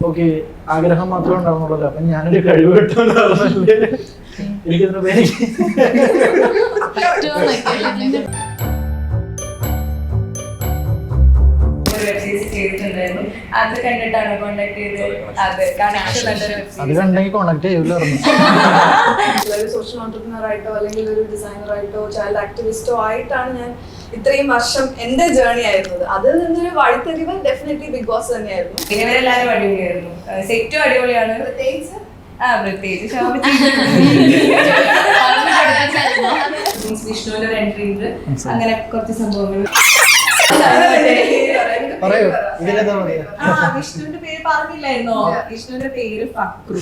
Okay ആഗ്രഹം മാത്രമേ ഉണ്ടാവുന്നുള്ളൂ. അപ്പൊ ഞാനൊരു കഴിവ് കിട്ടുന്നുണ്ടാവുന്നല്ലേ എനിക്കിതിന് പേര് അത് കണ്ടിട്ടാണ് കോണ്ടാക്ട് ചെയ്തത്. അത് കണ്ടെങ്കിൽ കോണ്ടാക്ട് ചെയ്യൂലായിരുന്നു. ഒരു സോഷ്യൽ ഓൺട്രപ്രനർ ആയിട്ടോ അല്ലെങ്കിൽ ഒരു ഡിസൈനർ ആയിട്ടോ ചൈൽഡ് ആക്ടിവിസ്റ്റോ ആയിട്ടാണ് ഞാൻ ഇത്രയും വർഷം എന്റെ ജേർണി ആയിരുന്നത്. അതിൽ നിന്നൊരു വഴിത്തിരിവ് ഡെഫിനറ്റ്ലി ബിഗ് ബോസ് തന്നെയായിരുന്നു. പിന്നെ എല്ലാവരും അടിപൊളിയായിരുന്നു. സെറ്റും അടിപൊളിയാണ്. പ്രത്യേകിച്ച് വിഷ്ണുവിന്റെ ഒരു എൻട്രി ഉണ്ട്. അങ്ങനെ കുറച്ച് സംഭവങ്ങൾ. വിഷ്ണുവിന്റെ പേര് പറഞ്ഞില്ലായിരുന്നോ? വിഷ്ണുവിന്റെ പേര് ഫക്രു.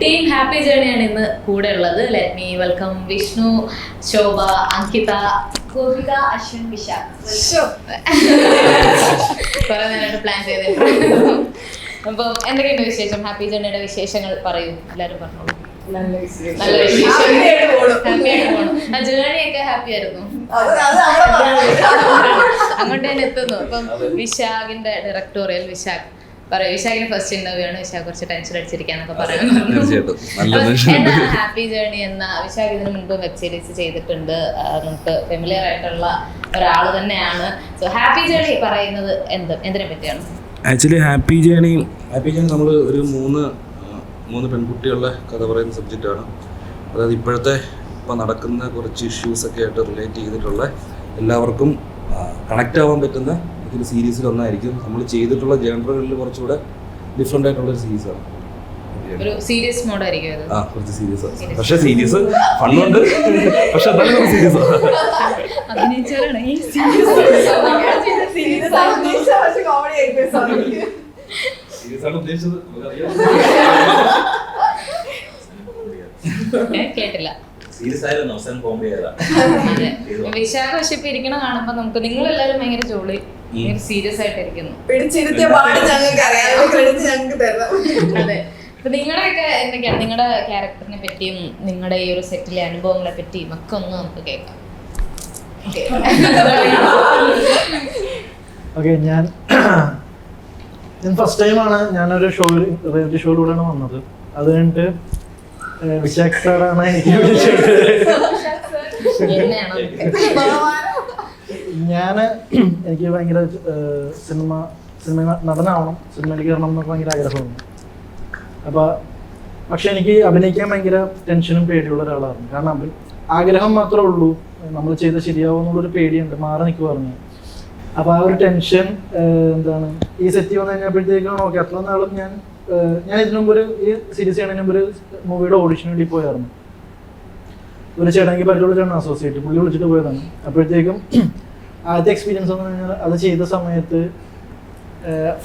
ടീം ഹാപ്പി ജേണിയാണ് ഇന്ന് കൂടെ ഉള്ളത്. ലെറ്റ് മീ വെൽക്കം വിഷ്ണു, ശോഭ, അങ്കിത, ഗോപിക, അശ്വിൻ, വിശാഖ്. കുറെ നേരമായിട്ട് പ്ലാൻ ചെയ്തിട്ടുണ്ട്. അപ്പം എന്തൊക്കെയുണ്ട് വിശേഷം? ഹാപ്പി ജേണിയുടെ വിശേഷങ്ങൾ പറയൂ. എല്ലാവരും പറഞ്ഞോളൂ. നല്ല വിശേഷം. ഹാപ്പിയായിട്ട് പോകണം. ജേണിയൊക്കെ ഹാപ്പി ആയിരുന്നു. അങ്ങോട്ട് ഞാൻ എത്തുന്നു. അപ്പം വിശാഖിന്റെ ഡയറക്ടോറിയൽ വിശാഖ് പറയൂ. വിശാഖിന്റെ ഫസ്റ്റ് ഇന്റർവ്യൂ ആണ്. വിശാഖ് കുറച്ച് ടെൻഷൻ അടിച്ചിരിക്കാന്നൊക്കെ പറയുന്നു. എന്താണ് ഹാപ്പി ജേണി എന്ന വിശാഖ് ഇതിനു മുൻപ് വെബ് സീരീസ് ചെയ്തിട്ടുണ്ട്. നമുക്ക് ഫെമിലിയർ ആയിട്ടുള്ള ഒരാൾ തന്നെയാണ്. സോ ഹാപ്പി ജേണി പറയുന്നത് എന്തിനെ പറ്റിയാണ്? ആക്ച്വലി ഹാപ്പി ജേണി നമ്മൾ ഒരു മൂന്ന് പെൺകുട്ടികളുടെ കഥ പറയുന്ന സബ്ജക്റ്റാണ്. അതായത് ഇപ്പം നടക്കുന്ന കുറച്ച് ഇഷ്യൂസൊക്കെ ആയിട്ട് റിലേറ്റ് ചെയ്തിട്ടുള്ള എല്ലാവർക്കും കണക്റ്റ് ആവാൻ പറ്റുന്ന ഒരു സീരീസിൽ ഒന്നായിരിക്കും. നമ്മൾ ചെയ്തിട്ടുള്ള ജേണറുകളിൽ കുറച്ചുകൂടെ ഡിഫറെൻ്റ് ആയിട്ടുള്ളൊരു സീരീസാണ്. ഒരു സീരിയസ് മോഡായിരിക്കും അത്. കുറച്ച് സീരിയസ്, പക്ഷേ സീരിയസ് ഫണ്ണുണ്ട്. പക്ഷെ എന്നാലും ഒരു സീരിയസാണ്. അഭിനയിച്ചാലാണ് ഈ സീരിയസാണ് ഉദ്ദേശിച്ചത്. കേട്ടില്ല. അതെ, വിശാഖ പക്ഷെ ഇപ്പൊ ഇരിക്കണ കാണുമ്പോ നമുക്ക് നിങ്ങളെല്ലാരും ഭയങ്കര ജോളി സീരിയസ് ആയിട്ടിരിക്കുന്നു. അതെ, അപ്പൊ നിങ്ങളുടെയൊക്കെ എന്തൊക്കെയാണ് നിങ്ങളുടെ ക്യാരക്ടറിനെ പറ്റിയും നിങ്ങളുടെ ഈ ഒരു സെറ്റിലെ അനുഭവങ്ങളെ പറ്റിയും ഒക്കെ ഒന്ന് നമുക്ക് കേൾക്കാം. ഓക്കെ, ഞാൻ ഫസ്റ്റ് ടൈമാണ് ഞാനൊരു റിയാലിറ്റി ഷോയിലൂടെയാണ് വന്നത്. അത് കഴിഞ്ഞിട്ട് വിശാഖ് സാറാണ് എനിക്ക് വിളിച്ചത്. എനിക്ക് ഭയങ്കര സിനിമ നടനാവണം, സിനിമയിലേക്ക് കയറണം എന്നൊക്കെ ഭയങ്കര ആഗ്രഹമുണ്ട്. പക്ഷെ എനിക്ക് അഭിനയിക്കാൻ ഭയങ്കര ടെൻഷനും പേടിയുള്ള ഒരാളായിരുന്നു. കാരണം ആഗ്രഹം മാത്രമേ ഉള്ളൂ, നമ്മൾ ചെയ്ത് ശരിയാവും എന്നുള്ളൊരു പേടിയുണ്ട്, മാറി നിൽക്കുമായിരുന്നു. അപ്പോൾ ആ ഒരു ടെൻഷൻ എന്താണ് ഈ സെറ്റ് വന്നു കഴിഞ്ഞപ്പോഴത്തേക്കാണ്. ഓക്കെ, അത്ര നാളും ഞാൻ ഇതിനു മുമ്പ് ഈ സീരീസ് ചെയ്യുന്നതിന് മുമ്പ് ഒരു മൂവിയുടെ ഓഡിഷന് വേണ്ടി പോയായിരുന്നു. ഒരു ചേട്ടനെങ്കിൽ പരിചയമുള്ള ചേട്ടൻ അസോസിയേറ്റ്, പുള്ളി വിളിച്ചിട്ട് പോയതാണ്. അപ്പോഴത്തേക്കും ആദ്യത്തെ എക്സ്പീരിയൻസ് എന്ന് പറഞ്ഞാൽ അത് ചെയ്ത സമയത്ത്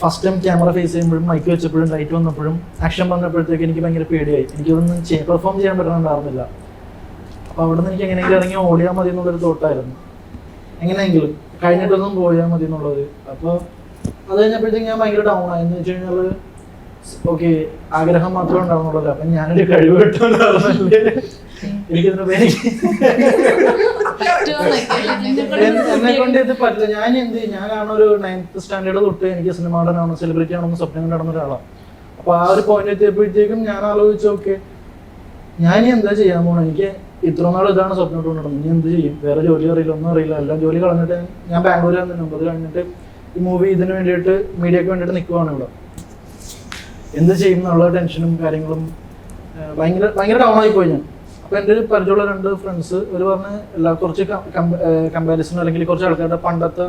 ഫസ്റ്റ് ടൈം ക്യാമറ ഫേസ് ചെയ്യുമ്പോഴും മൈക്ക് വെച്ചപ്പോഴും ലൈറ്റ് വന്നപ്പോഴും ആക്ഷൻ വന്നപ്പോഴത്തേക്ക് എനിക്ക് ഭയങ്കര പേടിയായി. എനിക്കതൊന്നും പെർഫോം ചെയ്യാൻ പറ്റണുണ്ടായിരുന്നില്ല. അപ്പോൾ അവിടെ നിന്ന് എനിക്ക് എങ്ങനെയെങ്കിലും ഇറങ്ങി ഓടിയാൽ മതി എന്നുള്ളൊരു തോട്ടായിരുന്നു. എങ്ങനെയെങ്കിലും കഴിഞ്ഞിട്ടൊന്നും പോയാൽ മതി എന്നുള്ളത്. അപ്പോൾ അത് കഴിഞ്ഞപ്പോഴത്തേക്ക് ഞാൻ ഭയങ്കര ഡൗൺ ആയി. എന്ന് വെച്ച് കഴിഞ്ഞാൽ ഓക്കെ ആഗ്രഹം മാത്രമേ ഉണ്ടാവുന്നുള്ളൂ. അപ്പം ഞാനൊരു കഴിവ് കിട്ടുന്നുണ്ടാവുന്നല്ലേ എനിക്കിതിന് പേര് എന്നെ കൊണ്ട് ഇത് പറ്റില്ല. ഞാൻ കാണുന്ന ഒരു 9th സ്റ്റാൻഡേർഡ് തൊട്ട് എനിക്ക് സിനിമ നടനാണോ സെലിബ്രിറ്റി ആണോ സ്വപ്നം കണ്ടാടുന്ന ഒരാളാണ്. അപ്പോൾ ആ ഒരു പോയിന്റ് എത്തിയപ്പോഴത്തേക്കും ഞാൻ ആലോചിച്ചു, ഓക്കെ ഞാൻ എന്താ ചെയ്യാൻ പോകണം? എനിക്ക് ഇത്ര നാൾ ഇതാണ് സ്വപ്നം കൊണ്ടുകൊണ്ടിരുന്നത്. ഇനി എന്ത് ചെയ്യും? വേറെ ജോലി അറിയില്ല, ഒന്നും അറിയില്ല. എല്ലാം ജോലി കളഞ്ഞിട്ട് ഞാൻ ബാംഗ്ലൂരിൽ വന്നിട്ടുണ്ട്. അത് കഴിഞ്ഞിട്ട് ഈ മൂവി ഇതിന് വേണ്ടിയിട്ട് മീഡിയക്ക് വേണ്ടിയിട്ട് നിൽക്കുവാണ് ഇവിടെ. എന്ത് ചെയ്യും എന്നുള്ള ടെൻഷനും കാര്യങ്ങളും ഭയങ്കര ഡൗൺ ആയിപ്പോയി ഞാൻ. അപ്പോൾ എൻ്റെ ഒരു പരിചയമുള്ള 2 ഫ്രണ്ട്സ് ഒരു പറഞ്ഞ് കുറച്ച് കമ്പാരിസൺ അല്ലെങ്കിൽ കുറച്ച് ആൾക്കാരുടെ പണ്ടത്തെ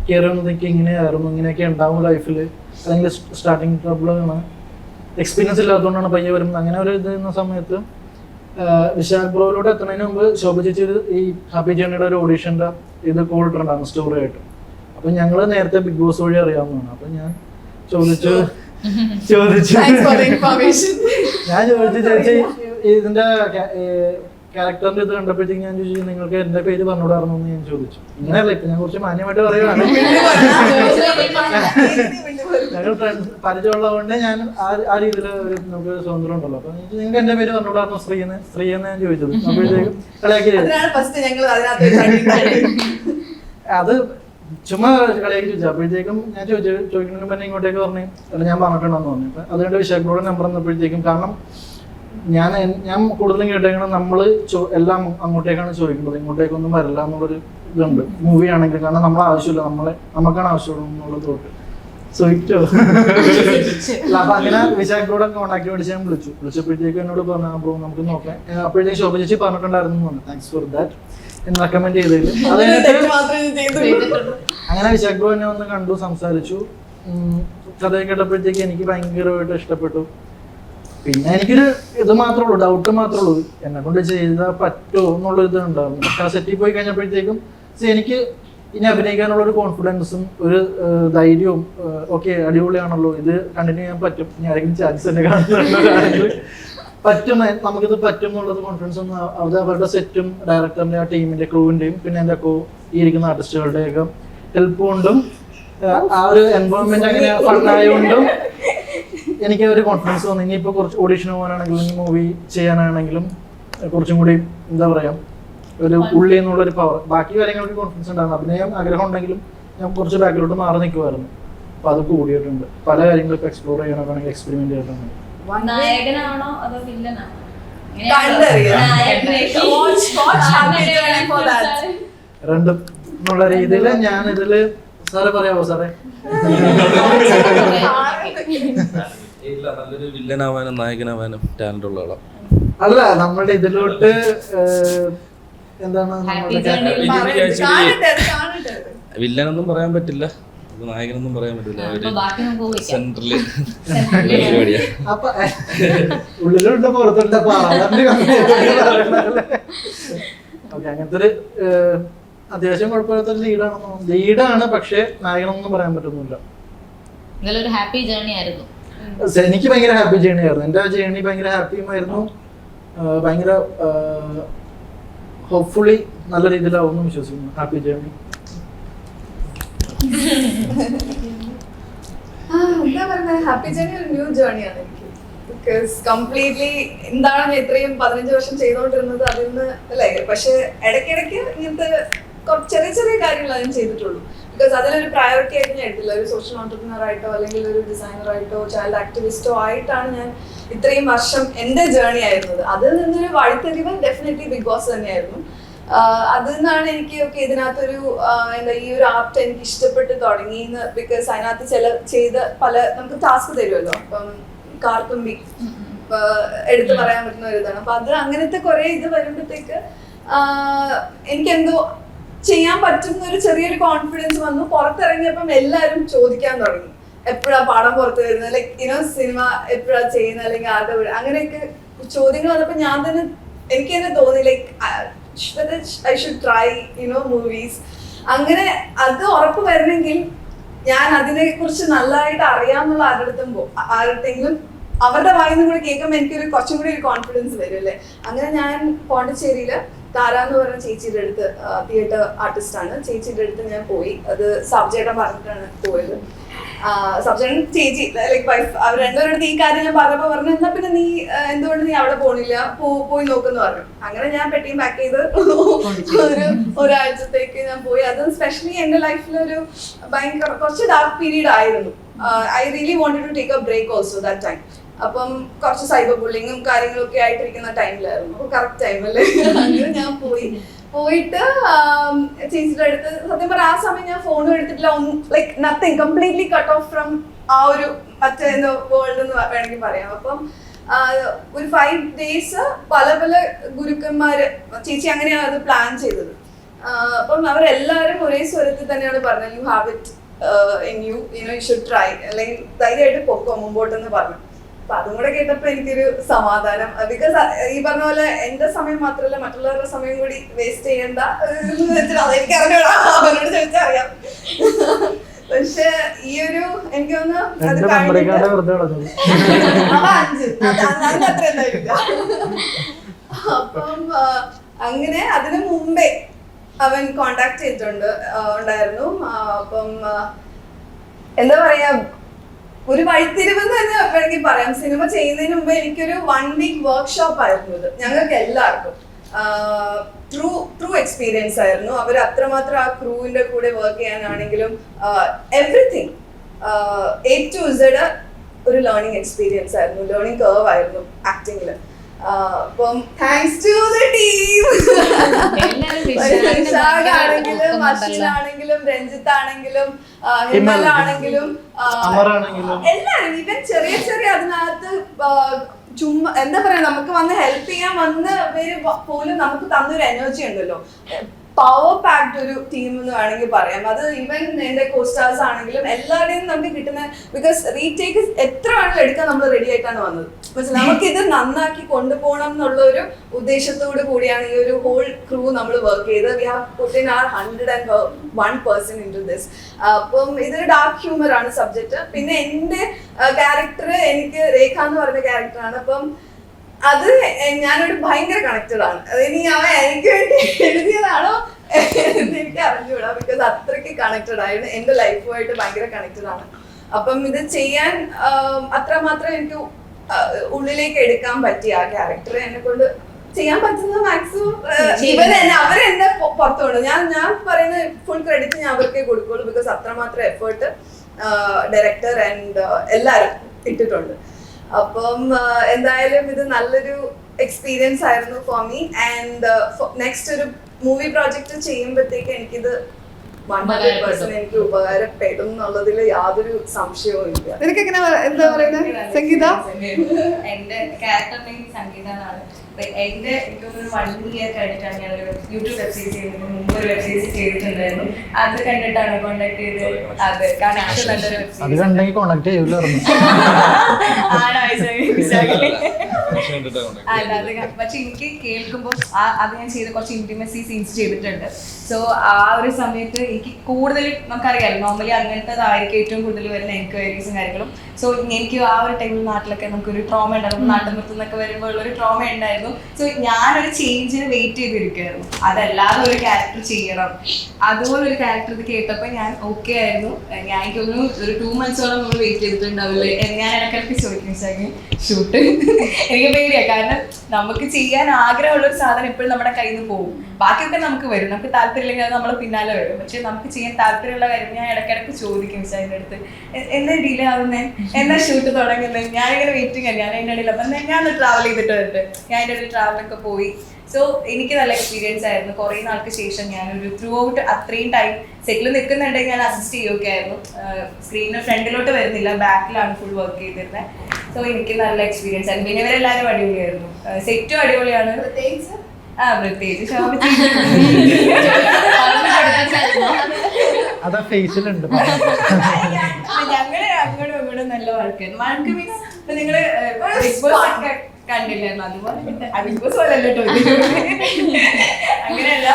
കെയർ ചെയ്യുന്നതൊക്കെ ഇങ്ങനെയായിരുന്നു, ഇങ്ങനെയൊക്കെ ഉണ്ടാവും ലൈഫിൽ, അല്ലെങ്കിൽ സ്റ്റാർട്ടിങ് ട്രബിളാണ്, എക്സ്പീരിയൻസ് ഇല്ലാത്തതുകൊണ്ടാണ് പയ്യെ വരുന്നത്. അങ്ങനെ ഒരു ഇത് ചെയ്യുന്ന സമയത്ത് വിശാഖ് ബ്രോയിലോട്ട് എത്തുന്നതിന് മുമ്പ് ശോഭ ചേച്ചി ഈ ഹാപ്പി ജേണിയുടെ ഒരു ഓഡീഷൻ്റെ ഇത് കോളിട്ടുണ്ടായിരുന്നു സ്റ്റോറി ആയിട്ട്. അപ്പം ഞങ്ങൾ നേരത്തെ ബിഗ് ബോസ് വഴി അറിയാവുന്നതാണ്. അപ്പം ഞാൻ ചോദിച്ചു ചേച്ചി ഇതിന്റെ ക്യാരക്ടറിന്റെ ഇത് കണ്ടപ്പോഴത്തേക്ക് ഞാൻ ചോദിച്ചു, നിങ്ങൾക്ക് എന്റെ പേര് പറഞ്ഞുകൂടായിരുന്നു എന്ന് ഞാൻ ചോദിച്ചു. ഇങ്ങനെയല്ല, ഇപ്പൊ ഞാൻ കുറച്ച് മാന്യമായിട്ട് പറയുകയാണ്. ഞങ്ങൾ ഫ്രണ്ട്സ് പരിചയമുള്ളതുകൊണ്ട് ഞാൻ ആ രീതിയിൽ നമുക്ക് സ്വാതന്ത്ര്യം ഉണ്ടല്ലോ. അപ്പൊ നിങ്ങൾക്ക് എന്റെ പേര് പറഞ്ഞോളായിരുന്നു ശ്രീ എന്ന് ഞാൻ ചോദിച്ചത്. അപ്പോഴത്തേക്കും കളിയാക്കി അത് ചുമ്മാ കളിയാക്കി ചോദിച്ചു. അപ്പോഴത്തേക്കും ഞാൻ ചോദിക്കുന്നതിന് മുന്നേ ഇങ്ങോട്ടേക്ക് പറഞ്ഞു ഞാൻ പറഞ്ഞിട്ടുണ്ടെന്ന് പറഞ്ഞു. അപ്പൊ അതുകൊണ്ട് വിശാഖോടെ നമ്പർ വന്നപ്പോഴത്തേക്കും, കാരണം ഞാൻ കൂടുതലും കേട്ടേക്കണം നമ്മള് എല്ലാം അങ്ങോട്ടേക്കാണ് ചോദിക്കുന്നത്, ഇങ്ങോട്ടേക്കൊന്നും വരില്ല എന്നുള്ളൊരു ഇതുണ്ട് മൂവി ആണെങ്കിൽ. കാരണം നമ്മളെ ആവശ്യമില്ല, നമുക്കാണ് ആവശ്യമുള്ളൂ എന്നുള്ള തോട്ട്. ചോദിച്ചോ അപ്പൊ അങ്ങനെ വിശാഖോടെ കോൺടാക്ട് മേടിച്ച് ഞാൻ വിളിച്ചപ്പോഴത്തേക്കും എന്നോട് പറഞ്ഞു ബ്രോ നമുക്ക് നോക്കാം. അപ്പോഴത്തേക്കും ശോഭ ചേച്ചി പറഞ്ഞിട്ടുണ്ടായിരുന്നു പറഞ്ഞു താങ്ക്സ് ഫോർ ദാറ്റ് എന്ന് റെക്കമെൻഡ് ചെയ്തതിൽ. അത് അങ്ങനെ വിശാഖ് ബ്രോ എന്നെ വന്ന് കണ്ടു, സംസാരിച്ചു. കഥ കേട്ടപ്പോഴത്തേക്ക് എനിക്ക് ഭയങ്കരമായിട്ട് ഇഷ്ടപ്പെട്ടു. പിന്നെ എനിക്കൊരു ഇത് മാത്രമേ ഉള്ളൂ, ഡൗട്ട് മാത്രമേ ഉള്ളൂ, എന്നെ കൊണ്ട് ചെയ്താൽ പറ്റുമോ എന്നുള്ളൊരു ഇത് ഉണ്ടായിരുന്നു. പക്ഷെ ആ സെറ്റിൽ പോയി കഴിഞ്ഞപ്പോഴത്തേക്കും എനിക്ക് ഇനി അഭിനയിക്കാനുള്ള ഒരു കോൺഫിഡൻസും ഒരു ധൈര്യവും ഓക്കെ അടിപൊളിയാണല്ലോ, ഇത് കണ്ടിന്യൂ ചെയ്യാൻ പറ്റും, ഇനി ആരെങ്കിലും ചാൻസ് തന്നെ കാണുന്നുണ്ടെങ്കിൽ പറ്റും, നമുക്കിത് പറ്റും എന്നുള്ളത് കോൺഫിഡൻസ് ഒന്ന് അത് അവരുടെ സെറ്റും ഡയറക്ടറിന്റെ ആ ടീമിന്റെ ക്രൂവിന്റെയും പിന്നെ എൻ്റെ ഈ ഇരിക്കുന്ന ആർട്ടിസ്റ്റുകളുടെയൊക്കെ ഹെൽപ്പ് കൊണ്ടും ആ ഒരു എൻവയോൺമെന്റ് അങ്ങനെ ഫണ്ടായതുകൊണ്ടും എനിക്ക് ഒരു കോൺഫിഡൻസ് തോന്നി. ഇനിയിപ്പോൾ കുറച്ച് ഓഡീഷൻ പോകാനാണെങ്കിലും ഈ മൂവി ചെയ്യാനാണെങ്കിലും കുറച്ചും കൂടി എന്താ പറയാ ഒരു ഉള്ളി എന്നുള്ളൊരു പവർ, ബാക്കി കാര്യങ്ങൾക്ക് കോൺഫിഡൻസ് ഉണ്ടായിരുന്നു. അഭിനയം ആഗ്രഹം ഉണ്ടെങ്കിലും ഞാൻ കുറച്ച് ബാക്കിലോട്ട് മാറി നിൽക്കുമായിരുന്നു. അപ്പൊ അത് കൂടിയിട്ടുണ്ട്. പല കാര്യങ്ങളും ഇപ്പൊ എക്സ്പ്ലോർ ചെയ്യാനൊക്കെ എക്സ്പെരിമെന്റ് ചെയ്തിട്ടുണ്ട്. നായകനാണോ അതോ വില്ലനാണോ? രണ്ടും എന്നുള്ള രീതിയിൽ ഞാൻ ഇതില് സാറേ പറയാവോ സാറേ? നല്ലൊരു വില്ലനാവാനും നായകനാവാനും ടാലന്റ് ഉള്ള ആളാണ്. അല്ല നമ്മളുടെ ഇതിലോട്ട് എന്താണ് വില്ലനൊന്നും പറയാൻ പറ്റില്ല, നായകനൊന്നും പറയാൻ പറ്റില്ല. സെൻട്രല് അപ്പൊ ഉള്ളിലുണ്ട് പുറത്തുണ്ട് ഓക്കെ. അങ്ങനത്തെ ഒരു അത്യാവശ്യം കുഴപ്പമില്ലാത്തൊരു ലീഡാണ്, പക്ഷെ നായകനൊന്നും പറയാൻ പറ്റുന്നില്ല. എനിക്ക് ഭയങ്കര ഹാപ്പി ജേണി ആയിരുന്നു. എൻ്റെ ആ ജേണി ഭയങ്കര ഹാപ്പിയുമായിരുന്നു. ഭയങ്കര ഹോപ്പ്ഫുള്ളി നല്ല രീതിയിലാവുമെന്ന് വിശ്വസിക്കുന്നു. Happy journey. എന്താ പറയുക, ഹാപ്പി ജേണി ഒരു ന്യൂ ജേണിയാണ് എനിക്ക്. ബിക്കോസ് കംപ്ലീറ്റ്ലി എന്താണ് ഞാൻ ഇത്രയും 15 വർഷം ചെയ്തുകൊണ്ടിരുന്നത് അതിൽ നിന്ന് അല്ലേ. പക്ഷെ ഇടയ്ക്കിടയ്ക്ക് ഇങ്ങനത്തെ ചെറിയ ചെറിയ കാര്യങ്ങളാണ് ഞാൻ ചെയ്തിട്ടുള്ളൂ. ബിക്കോസ് അതിലൊരു പ്രയോറിറ്റി ആയിട്ട് ഞാൻ എടുത്തില്ല. ഒരു സോഷ്യൽ ഓൺടർപ്രണർ ആയിട്ടോ അല്ലെങ്കിൽ ഒരു ഡിസൈനർ ആയിട്ടോ ചൈൽഡ് ആക്ടിവിസ്റ്റോ ആയിട്ടാണ് ഞാൻ ഇത്രയും വർഷം എൻ്റെ ജേണി ആയിരുന്നത്. അതിൽ നിന്നൊരു വഴിത്തിരിവ് ഡെഫിനറ്റ്ലി ബിഗ് ബോസ് തന്നെയായിരുന്നു. അതിൽ നിന്നാണ് എനിക്ക് ഒക്കെ ഇതിനകത്തൊരു എന്താ ഈ ഒരു ആർട്ട് എനിക്ക് ഇഷ്ടപ്പെട്ട് തുടങ്ങിയെന്ന്. ബിക്കോസ് അതിനകത്ത് ചെയ്ത പല നമുക്ക് ടാസ്ക് തരുമല്ലോ, ഇപ്പം കാർത്തുമ്പി എടുത്തു പറയാൻ പറ്റുന്ന ഒരു ഇതാണ്. അപ്പൊ അത് അങ്ങനത്തെ കുറെ ഇത് വരുമ്പോഴത്തേക്ക് എനിക്കെന്തോ ചെയ്യാൻ പറ്റുന്ന ഒരു ചെറിയൊരു കോൺഫിഡൻസ് വന്നു. പുറത്തിറങ്ങിയപ്പം എല്ലാവരും ചോദിക്കാൻ തുടങ്ങി എപ്പോഴാ പടം പുറത്ത് വരുന്നത്, ലൈക്ക് സിനിമ എപ്പോഴാ ചെയ്യുന്നത്, അല്ലെങ്കിൽ ആരുടെ വീട്, അങ്ങനെയൊക്കെ ചോദ്യങ്ങൾ വന്നപ്പോ ഞാൻ തന്നെ എനിക്ക് തന്നെ തോന്നി like I should try movies. അങ്ങനെ അത് ഉറപ്പ് വരണമെങ്കിൽ ഞാൻ അതിനെ കുറിച്ച് നല്ലതായിട്ട് അറിയാമെന്നുള്ള ആരുടെങ്കിലും അവരുടെ വായിന്ന് കൂടി കേൾക്കുമ്പോൾ എനിക്കൊരു കുറച്ചും കൂടി ഒരു കോൺഫിഡൻസ് വരും അല്ലേ. അങ്ങനെ ഞാൻ പോണ്ടിച്ചേരിയില് താര എന്ന് പറഞ്ഞ ചേച്ചിയുടെ അടുത്ത്, തിയേറ്റർ ആർട്ടിസ്റ്റ് ആണ്, ചേച്ചിയുടെ അടുത്ത് ഞാൻ പോയി. അത് സബ്ജേട്ടൻ പറഞ്ഞിട്ടാണ് പോയത്. സബ്ജേട്ടൻ ചേച്ചി ലൈക്ക് വൈഫ് അവർ രണ്ടുപേരുടെ അടുത്ത് ഈ കാര്യം ഞാൻ പറഞ്ഞപ്പോൾ പറഞ്ഞു എന്നാ പിന്നെ നീ എന്തുകൊണ്ട് നീ അവിടെ പോണില്ല, പോയി നോക്കെന്ന് പറഞ്ഞു. അങ്ങനെ ഞാൻ പെട്ടിയും പാക്ക് ചെയ്ത് ഒരാഴ്ചത്തേക്ക് ഞാൻ പോയി. അത് സ്പെഷ്യലി എൻ്റെ ലൈഫിൽ ഒരു ഭയങ്കര കുറച്ച് ഡാർക്ക് പീരീഡ് ആയിരുന്നു. I really wanted to take a break also that time. അപ്പം കുറച്ച് സൈബർ ബുള്ളിങ്ങും കാര്യങ്ങളൊക്കെ ആയിട്ടിരിക്കുന്ന ടൈമിലായിരുന്നു. അപ്പൊ കറക്റ്റ് ടൈമല്ലേ. അങ്ങനെ ഞാൻ പോയിട്ട് ചേച്ചിയുടെ അടുത്ത് സത്യം പറഞ്ഞ ആ സമയം ഞാൻ ഫോണും എടുത്തിട്ടില്ല, like nothing, completely cut off from ആ ഒരു മറ്റേ വേൾഡ് എന്ന് വേണമെങ്കിൽ പറയാം. അപ്പം ഒരു 5 days പല പല ഗുരുക്കന്മാര്, ചേച്ചി അങ്ങനെയാണ് അത് പ്ലാൻ ചെയ്തത്. അപ്പം അവരെല്ലാവരും ഒരേ സ്വരത്തിൽ തന്നെയാണ് പറഞ്ഞത് you have it in you should try, അല്ലെങ്കിൽ ധൈര്യമായിട്ട് പൊക്കോ മുമ്പോട്ടെന്ന് പറഞ്ഞു. അപ്പൊ അതും കൂടെ കേട്ടപ്പോ എനിക്കൊരു സമാധാനം. ബിക്കോസ് ഈ പറഞ്ഞ പോലെ എന്റെ സമയം മാത്രമല്ല മറ്റുള്ളവരുടെ സമയം കൂടി വേസ്റ്റ് ചെയ്യണ്ട അതെനിക്ക് അറിഞ്ഞൂടാ, അവരോട് ചോദിച്ചാൽ അറിയാം. പക്ഷെ ഈ ഒരു എനിക്ക് തോന്നുന്നു അത് അത്ര എന്തായില്ല. അപ്പം അങ്ങനെ അതിനു മുമ്പേ അവൻ കോണ്ടാക്ട് ചെയ്തിട്ടുണ്ട് ഉണ്ടായിരുന്നു. അപ്പം എന്താ പറയാ, ഒരു വഴിത്തിരിവ് എന്ന് തന്നെ വേണമെങ്കിൽ പറയാം. സിനിമ ചെയ്യുന്നതിന് മുമ്പ് എനിക്കൊരു 1 week വർക്ക്ഷോപ്പ് ആയിരുന്നു ഇത് ഞങ്ങൾക്ക് എല്ലാവർക്കും. ട്രൂ എക്സ്പീരിയൻസ് ആയിരുന്നു. അവർ അത്രമാത്രം ആ ക്രൂവിന്റെ കൂടെ വർക്ക് ചെയ്യാനാണെങ്കിലും എവറിഥിങ് A to Z ഒരു ലേണിംഗ് എക്സ്പീരിയൻസ് ആയിരുന്നു, ലേണിംഗ് കർവ് ആയിരുന്നു ആക്ടിങ്ങിൽ. അപ്പം താങ്ക്സ് ടു ദ ടീം, ആണെങ്കിലും അശ്വിനാണെങ്കിലും രഞ്ജിത്ത് ആണെങ്കിലും ഹിമൽ ആണെങ്കിലും എല്ലാരും, ഈവൻ ചെറിയ ചെറിയ അതിനകത്ത് ചുമ്മാ എന്താ പറയാ നമുക്ക് വന്ന് ഹെൽപ്പ് ചെയ്യാൻ വന്നവര് പോലും നമുക്ക് തന്നൊരു എനർജി ഉണ്ടല്ലോ. പവർ പാക്ഡ് ഒരു ടീം എന്ന് വേണമെങ്കിൽ പറയാം. അത് ഈവൻ എന്റെ കോസ്റ്റാർസ് ആണെങ്കിലും എല്ലാവരുടെയും നമുക്ക് കിട്ടുന്ന, ബിക്കോസ് റീടേക്ക് എത്ര വേണമെങ്കിലും എടുക്കാൻ നമ്മൾ റെഡി ആയിട്ടാണ് വന്നത്. നമുക്കിത് നന്നാക്കി കൊണ്ടുപോകണം എന്നുള്ള ഒരു ഉദ്ദേശത്തോടു കൂടിയാണ് ഈ ഒരു ഹോൾ ക്രൂ നമ്മൾ വർക്ക് ചെയ്ത്. We have put in our 101% into this. അപ്പം ഇതൊരു ഡാർക്ക് ഹ്യൂമർ ആണ് സബ്ജക്റ്റ്. പിന്നെ എന്റെ ക്യാരക്ടർ, എനിക്ക് രേഖ എന്ന് പറയുന്ന ക്യാരക്ടറാണ്. അപ്പം അത് ഞാനൊരു ഭയങ്കര കണക്റ്റഡ് ആണ്. അതിനി അവൻ എനിക്ക് വേണ്ടി എഴുതിയതാണോ എനിക്ക് അറിഞ്ഞുകൂടാ, ബിക്കോസ് അത്രയ്ക്ക് കണക്റ്റഡ് ആയിരുന്നു, എന്റെ ലൈഫുമായിട്ട് ഭയങ്കര കണക്റ്റഡ് ആണ്. അപ്പം ഇത് ചെയ്യാൻ അത്രമാത്രം എനിക്ക് ഉള്ളിലേക്ക് എടുക്കാൻ പറ്റി ആ ക്യാരക്ടർ. എന്നെ കൊണ്ട് ചെയ്യാൻ പറ്റുന്ന മാക്സിമം അവരെന്നെ പുറത്തു കൊണ്ട് ഞാൻ പറയുന്ന ഫുൾ ക്രെഡിറ്റ് ഞാൻ അവർക്കേ കൊടുക്കുള്ളൂ, ബിക്കോസ് അത്രമാത്രം എഫേർട്ട് ഡയറക്ടർ ആൻഡ് എല്ലാവരും ഇട്ടിട്ടുണ്ട്. അപ്പം എന്തായാലും ഇത് നല്ലൊരു എക്സ്പീരിയൻസ് ആയിരുന്നു ഫോർ മീ. ആൻഡ് നെക്സ്റ്റ് ഒരു മൂവി പ്രോജക്റ്റ് ചെയ്യുമ്പോഴത്തേക്ക് എനിക്കിത് 100% എനിക്ക് ഉപകാരപ്പെടും എന്നുള്ളതിൽ യാതൊരു സംശയവും ഇല്ല. നിനക്ക് എങ്ങനെ എന്താ പറയുന്നത് സംഗീത? എന്റെ ക്യാരക്ടർ നെയിം സംഗീത എന്നാണ്. എന്റെ എനിക്കൊരു 1 year കഴിഞ്ഞിട്ടാണ് ഞാൻ ഒരു യൂട്യൂബ് വെബ് സീരീസ് ചെയ്തത്. മുമ്പ് ഒരു വെബ് സീരീസ് ചെയ്തിട്ടുണ്ടായിരുന്നു, അത് കണ്ടിട്ടാണ് കോണ്ടാക്ട് ചെയ്തത്. അതെ, കണക്ഷൻ നല്ലൊരു വെബ് സീരീസ് കണ്ടെങ്കിൽ കോണ്ടാക്ട് ചെയ്യില്ലായിരുന്നു. അല്ല അത് പക്ഷെ എനിക്ക് കേൾക്കുമ്പോൾ അത് ഞാൻ ചെയ്ത കുറച്ച് ഇന്റിമസി സീൻസ് ചെയ്തിട്ടുണ്ട്. സോ ആ ഒരു സമയത്ത് എനിക്ക് കൂടുതൽ നമുക്കറിയാലോ, നോർമലി അങ്ങനത്തേതായിരിക്കും ഏറ്റവും കൂടുതൽ വരുന്ന എൻക്വയറീസും കാര്യങ്ങളും. സോ എനിക്ക് ആ ഒരു ടൈമിൽ നാട്ടിലൊക്കെ നമുക്കൊരു ട്രോമ ഉണ്ടായിരുന്നു, നാട്ടിൽ നിർത്തുന്നൊക്കെ വരുമ്പോൾ ഉള്ളൊരു ട്രോമ ഉണ്ടായിരുന്നു. സോ ഞാനൊരു ചേഞ്ചിന് വെയിറ്റ് ചെയ്തിരിക്കുകയായിരുന്നു, അതല്ലാതെ ഒരു ക്യാരക്ടർ ചെയ്യണം. അതുപോലെ ഒരു ക്യാരക്ടർ ഇത് കേട്ടപ്പോൾ ഞാൻ ഓക്കെ ആയിരുന്നു. ഞാൻ എനിക്കൊന്ന് ഒരു 2 monthsോളം നമ്മൾ വെയിറ്റ് ചെയ്തിട്ടുണ്ടാവില്ലേ. ഞാൻ ഇടയ്ക്കിടയ്ക്ക് ചോദിക്കും ഷൂട്ട് എനിക്ക് പേടിയാണ്, കാരണം നമുക്ക് ചെയ്യാൻ ആഗ്രഹമുള്ള ഒരു സാധനം എപ്പോഴും നമ്മുടെ കയ്യിൽ നിന്ന് പോകും. ബാക്കിയൊക്കെ നമുക്ക് വരും, നമുക്ക് താല്പര്യമില്ലെങ്കിൽ അത് നമ്മളെ പിന്നാലെ വരും. പക്ഷെ നമുക്ക് ചെയ്യാൻ താല്പര്യമുള്ള കാര്യം ഞാൻ ഇടയ്ക്കിടയ്ക്ക് ചോദിക്കും വിശാഖിൻ്റെ അടുത്ത്, എന്താ ഡിലേ ആവുന്നേ, എന്നാ ഷൂട്ട് തുടങ്ങുന്നത്. ഞാനിങ്ങനെ വെയിറ്റിംഗ് ആണ്. ഞാൻ അതിൻ്റെ ഇടയിൽ അപ്പം ഞാൻ ട്രാവൽ ചെയ്തിട്ട് വരട്ടെ, ഞാൻ അതിൻ്റെ ഇടയിൽ ട്രാവലൊക്കെ പോയി. സോ എനിക്ക് നല്ല എക്സ്പീരിയൻസ് ആയിരുന്നു. കുറേ നാൾക്ക് ശേഷം ഞാനൊരു ത്രൂ ഔട്ട് അത്രയും ടൈം സെറ്റിൽ നിൽക്കുന്നുണ്ടെങ്കിൽ ഞാൻ അസിസ്റ്റ് ചെയ്യുകയൊക്കെ ആയിരുന്നു. സ്ക്രീനിന് ഫ്രണ്ടിലോട്ട് വരുന്നില്ല, ബാക്കിലാണ് ഫുൾ വർക്ക് ചെയ്തിരുന്നത്. സോ എനിക്ക് നല്ല എക്സ്പീരിയൻസ് ആയിരുന്നു. പിന്നെ ഇവരെല്ലാവരും അടിപൊളിയായിരുന്നു, സെറ്റും അടിപൊളിയാണ്. പ്രത്യേകിച്ച് അതാ ഫേസിലുണ്ട്. ഞങ്ങള് അങ്ങോട്ടും ഇങ്ങോട്ടും നല്ല വഴക്കായിരുന്നു. വഴക്ക് മീൻസ് ഇപ്പൊ നിങ്ങള് ബിഗ് ബോസ് ഒക്കെ കണ്ടില്ലായിരുന്നു, അതുപോലെ ബിഗ് ബോസ് പോലെ അല്ലോ അങ്ങനെയല്ല.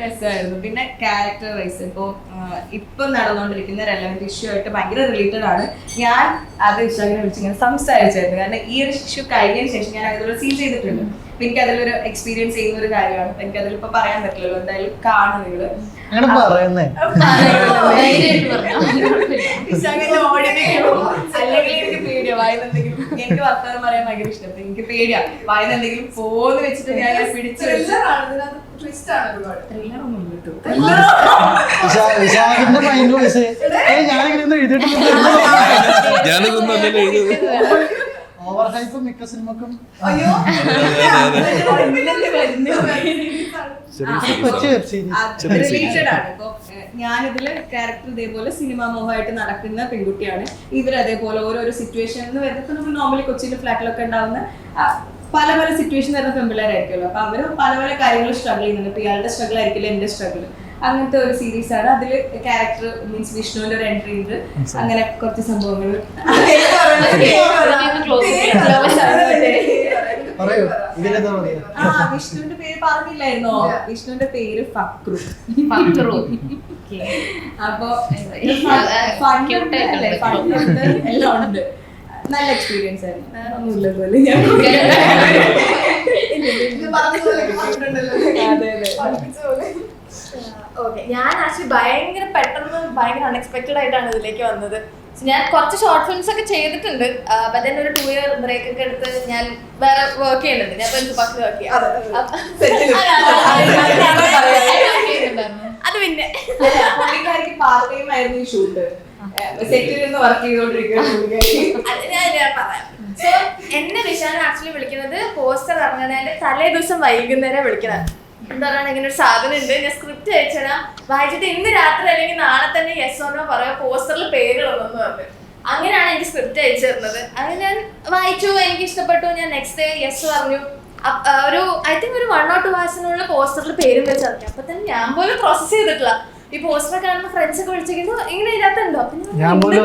രസമായിരുന്നു. പിന്നെ ക്യാരക്ടർ വൈസ് ഇപ്പൊ നടന്നുകൊണ്ടിരിക്കുന്ന റെലവന്റ് ഇഷ്യൂ ആയിട്ട് ഭയങ്കര റിലേറ്റഡ് ആണ്. ഞാൻ അത് വിശാഖിനെ വിളിച്ചിങ്ങനെ സംസാരിച്ചായിരുന്നു, കാരണം ഈ ഒരു ഇഷ്യൂ കഴിഞ്ഞതിന് ശേഷം ഞാൻ അതിലൊരു സീൻ ചെയ്തിട്ടുണ്ട്. അപ്പൊ എനിക്ക് അതിലൊരു എക്സ്പീരിയൻസ് ചെയ്യുന്ന ഒരു കാര്യമാണ്. എനിക്ക് അതിലിപ്പോ പറയാൻ പറ്റില്ലല്ലോ, എന്തായാലും കാണും നിങ്ങള്. അല്ലെങ്കിൽ എനിക്ക് പേടിയാ വായനെന്തെങ്കിലും, എനിക്ക് വർത്താനം പറയാൻ ഭയങ്കര ഇഷ്ടം. എനിക്ക് പേടിയാ വായനെന്തെങ്കിലും പോന്ന് വെച്ചിട്ട് ഞാൻ പിടിച്ചു വിശാഖിന്റെ മൈൻഡ് വോയിസ് ഞാനിങ്ങനെ എഴുതിയിട്ടുണ്ട്. ഓവർ ഹൈപ്പ് മിക്ക സിനിമക്കും റിലേറ്റഡ് ആണ്. ഇപ്പൊ ഞാനിതില് ക്യാരക്ടർ ഇതേപോലെ സിനിമ മോഹമായിട്ട് നടക്കുന്ന പെൺകുട്ടിയാണ്. ഇവരതേപോലെ ഓരോരോ സിറ്റുവേഷനിൽ വരുന്നത് നമ്മൾ നോർമലി കൊച്ചിയിലെ ഫ്ലാറ്റിലൊക്കെ ഉണ്ടാവുന്ന പല പല സിറ്റുവേഷൻ വരുന്ന പെൺപിള്ളേരായിരിക്കുമല്ലോ. അപ്പൊ അവര് പല പല കാര്യങ്ങൾ സ്ട്രഗിൾ ചെയ്യുന്നുണ്ട്. ഇപ്പൊ ഇയാളുടെ സ്ട്രഗിൾ ആയിരിക്കില്ല എന്റെ സ്ട്രഗിൾ. അങ്ങനത്തെ ഒരു സീരീസ് ആണ്. അതില് ക്യാരക്ടർ മീൻസ് വിഷ്ണുവിന്റെ ഒരു എൻട്രി ഉണ്ട്. അങ്ങനെ കുറച്ച് സംഭവങ്ങൾ. വിഷ്ണുവിന്റെ പേര് പറഞ്ഞില്ലായിരുന്നോ? വിഷ്ണുവിന്റെ പേര് ഫക്രു. അപ്പൊ എല്ലാം ഉണ്ട്. നല്ല എക്സ്പീരിയൻസ് ആയിരുന്നു. വേറെ ഒന്നുമില്ലല്ലോ. ഓക്കെ, ഞാൻ ആക്ച്വലി ഭയങ്കര അൺഎക്സ്പെക്ടഡ് ആയിട്ടാണ് ഇതിലേക്ക് വന്നത്. ഞാൻ കുറച്ച് ഷോർട്ട് ഫിലിംസ് ഒക്കെ ചെയ്തിട്ടുണ്ട്, ബട്ട് ഒരു 2 year ബ്രേക്ക് ഒക്കെ എടുത്ത് ഞാൻ വേറെ വർക്ക് ചെയ്യുന്നുണ്ട്. ഞാൻ പ്രിൻസിപ്പാക്കി വർക്ക് ചെയ്യാം. അത് പിന്നെ പുള്ളിക്കാരിക്ക് പാർട്ട് ടൈം ആയിരുന്നു ഈ ഷൂട്ട്, സെറ്റിൽ നിന്ന് വർക്ക് ചെയ്തോണ്ടിരിക്കുന്നത്. ഞാൻ പറയാം. സോ എന്നെ വിശാൽ ആക്ച്വലി വിളിക്കുന്നത് പോസ്റ്റർ ഇറങ്ങുന്നതിന്റെ തലേ ദിവസം വൈകുന്നേരം വിളിക്കുന്നത്. എന്താ പറയുക, ഇങ്ങനെ ഒരു സാധനം ഉണ്ട്, ഞാൻ സ്ക്രിപ്റ്റ് അയച്ചുതരാം, വായിച്ചിട്ട് ഇന്ന് രാത്രി അല്ലെങ്കിൽ നാളെ തന്നെ യെസ് ഓർ നോ പറയാം, പോസ്റ്ററിൽ പേരിടണമെന്ന് പറഞ്ഞു. അങ്ങനെയാണ് എനിക്ക് സ്ക്രിപ്റ്റ് അയച്ചു തരുന്നത്. അത് ഞാൻ വായിച്ചു, എനിക്ക് ഇഷ്ടപ്പെട്ടു, ഞാൻ നെക്സ്റ്റ് ഡേ യെസ് പറഞ്ഞു. ഒരു ഐ തിങ്ക് ഒരു 1 or 2 hours പോസ്റ്ററിൽ പേരും വെച്ചിറക്കി. അപ്പൊ തന്നെ ഞാൻ പോലും പ്രോസസ് ചെയ്തിട്ടില്ല. ഈ പോസ്റ്റർ കാണുമ്പോൾ ഫ്രണ്ട്സ് ഒക്കെ വിളിച്ചിരിക്കുന്നു, ഇങ്ങനെ ഇതിനകത്തുണ്ടോ? ഞാൻ പോലും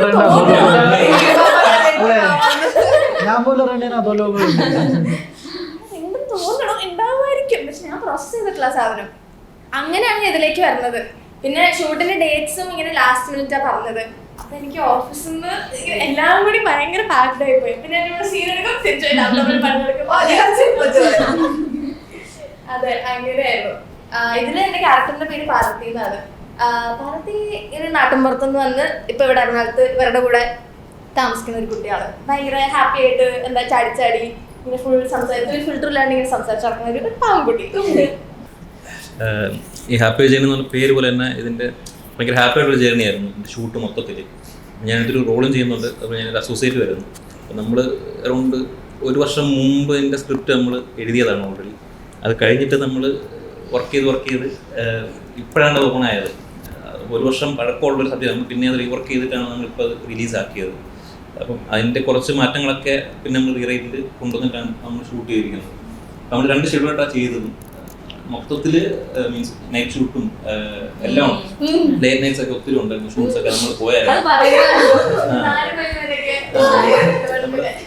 തോന്നണം ഉണ്ടാവുമായിരിക്കും, പക്ഷെ ഞാൻ പ്രോസസ് ചെയ്തിട്ടില്ല സാധനം. അങ്ങനെയാണ് ഇതിലേക്ക് വരുന്നത്. പിന്നെ ഷൂട്ടിന്റെ ഡേറ്റ്സും ഇങ്ങനെ ലാസ്റ്റ് മിനിറ്റാ പറഞ്ഞത്. അപ്പൊ എനിക്ക് ഓഫീസിൽ നിന്ന് എല്ലാം കൂടി ഭയങ്കര പാക്ഡ് ആയി പോയി. പിന്നെ എന്നോട് സീൻ എടുക്കും, തിരിച്ചു അതെ, അങ്ങനെയായിരുന്നു. ഇതില് എന്റെ ക്യാരക്ടറിന്റെ പേര് പാർവതി എന്നാണ്. പാർവതി ഒരു നാട്ടിൻപുറത്തുനിന്ന് വന്ന് ഇപ്പൊ ഇവിടെ എറണാകുളത്ത് ഇവരുടെ കൂടെ താമസിക്കുന്ന ഒരു കുട്ടിയാണ്. ഭയങ്കര ഹാപ്പി ആയിട്ട് എന്താ ചാടി ഇങ്ങനെ ഫുൾ സംസാരിച്ച് ഫിൽറ്റർ ഇല്ലാണ്ട് ഇങ്ങനെ സംസാരിച്ച് നടക്കുന്ന ഒരു പാവൻകുട്ടി. ഈ ഹാപ്പി ജേണി എന്ന് പറഞ്ഞ പേര് പോലെ തന്നെ ഇതിൻ്റെ ഭയങ്കര ഹാപ്പി ആയിട്ടുള്ള ജേർണി ആയിരുന്നു എൻ്റെ ഷൂട്ട് മൊത്തത്തിൽ. ഞാനിതൊരു റോളും ചെയ്യുന്നുണ്ട്, അപ്പോൾ ഞാനൊരു അസോസിയേറ്റ് വരുന്നു. അപ്പോൾ നമ്മൾ അറൗണ്ട് 1 വർഷം മുമ്പ് എൻ്റെ സ്ക്രിപ്റ്റ് നമ്മൾ എഴുതിയതാണ് ഓൾറെഡി. അത് കഴിഞ്ഞിട്ട് നമ്മൾ വർക്ക് ചെയ്ത് ഇപ്പോഴാണ് അത് ഓപ്പൺ ആയത്. 1 വർഷം പഴക്കമുള്ളൊരു സബ്ജക്റ്റ് നമ്മൾ പിന്നെ അത് റീവർക്ക് ചെയ്തിട്ടാണ് നമ്മളിപ്പോൾ അത് റിലീസാക്കിയത്. അപ്പം അതിൻ്റെ കുറച്ച് മാറ്റങ്ങളൊക്കെ പിന്നെ നമ്മൾ റീറൈറ്റിൽ കൊണ്ടുവന്നിട്ടാണ് നമ്മൾ ഷൂട്ട് ചെയ്തിരിക്കുന്നത്. നമ്മൾ 2 ഷെഡ്യൂളായിട്ടാണ് ചെയ്തത്. മൊത്തത്തിൽ മീൻസ് നൈറ്റ് ഷൂട്ടും എല്ലാം ലേറ്റ് നൈറ്റ്സ് ഒക്കെ ഒത്തിരി ഉണ്ടായിരുന്നു. ഷൂട്ട്സ് ഒക്കെ നമ്മൾ പോയായിരുന്നു,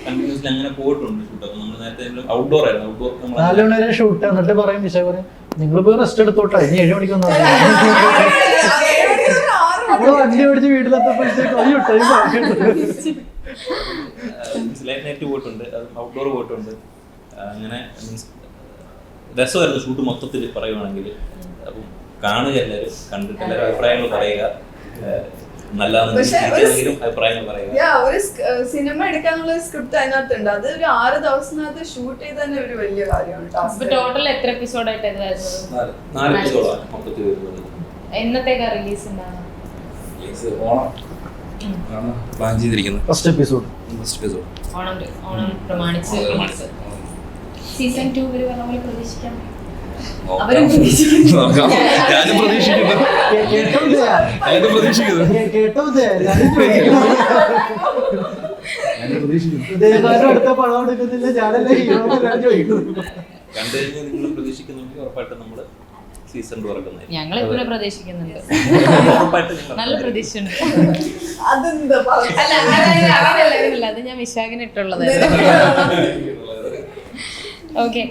കണ്ടിന്യൂസ്ലി അങ്ങനെ പോയിട്ടുണ്ട് ഷൂട്ട്. അപ്പം നമ്മൾ നേരത്തെ ഔട്ട്ഡോർ ആയിരുന്നു. ഔട്ട്ഡോർ 4 മണി വരെ ഷൂട്ട്. എന്നിട്ട് പറയും വിശാ പറയും, നിങ്ങൾ പോയി റെസ്റ്റ് എടുത്തോട്ടെ, ഇനി 7 മണിക്ക് വന്നാൽ നമ്മള് വണ്ടി ഓടിച്ച് വീട്ടിലെത്തപ്പോഴത്തേക്ക് അയ്യോ ടൈം ലേറ്റ് നൈറ്റ് പോയിട്ടുണ്ട്, അത് ഔട്ട്ഡോർ പോയിട്ടുണ്ട്. അങ്ങനെ മീൻസ് രസമായിരുന്നു ഷൂട്ട് മൊത്തത്തിൽ പറയുവാണെങ്കിൽ. അപ്പം കാണുക, എല്ലാവരും കണ്ടിട്ട് എല്ലാവരും അഭിപ്രായങ്ങൾ പറയുക, നല്ലതാണെങ്കിലും അഭിപ്രായങ്ങൾ പറയുക. ഒരു സിനിമ എടുക്കാനുള്ള സ്ക്രിപ്റ്റ് അതിനകത്തുണ്ട്. അത് ഒരു 6 ദിവസത്തിനകത്ത് ഷൂട്ട് ചെയ്ത് തന്നെ ഒരു വലിയ കാര്യമാണ്. ടോട്ടൽ എത്ര എപ്പിസോഡായിട്ട് ഇത് വരുന്നത്? 4 എപ്പിസോഡാണ് മൊത്തത്തിൽ വരുന്നത്. എന്നത്തേക്കാ റിലീസ് ഉണ്ടാകുന്നത്? പ്ലാൻ ചെയ്തിരിക്കുന്നത് ഫസ്റ്റ് എപ്പിസോഡ് ഓണം പ്രമാണിച്ച് സീസൺ 2 ഇവര് പറഞ്ഞ പോലെ പ്രതീക്ഷിക്കാം. ഞാനും പ്രതീക്ഷിക്കുന്നു. അടുത്ത പടം എടുക്കുന്നില്ല, ഞാനല്ല ഹീറോ ചോദിക്കുന്നു. കണ്ടു കഴിഞ്ഞാൽ നിങ്ങൾ പ്രതീക്ഷിക്കുന്നുണ്ടെങ്കിൽ ഉറപ്പായിട്ടും നമ്മൾ സീസൺ 2 ഇറക്കുന്നത്. ഞങ്ങൾ എപ്പോഴും പ്രതീക്ഷിക്കുന്നുണ്ട്, നല്ല പ്രതീക്ഷയുണ്ട്. അല്ല, അത് ഞാൻ വിശാഖിന് ഇട്ടുള്ളത്. ഓക്കെ,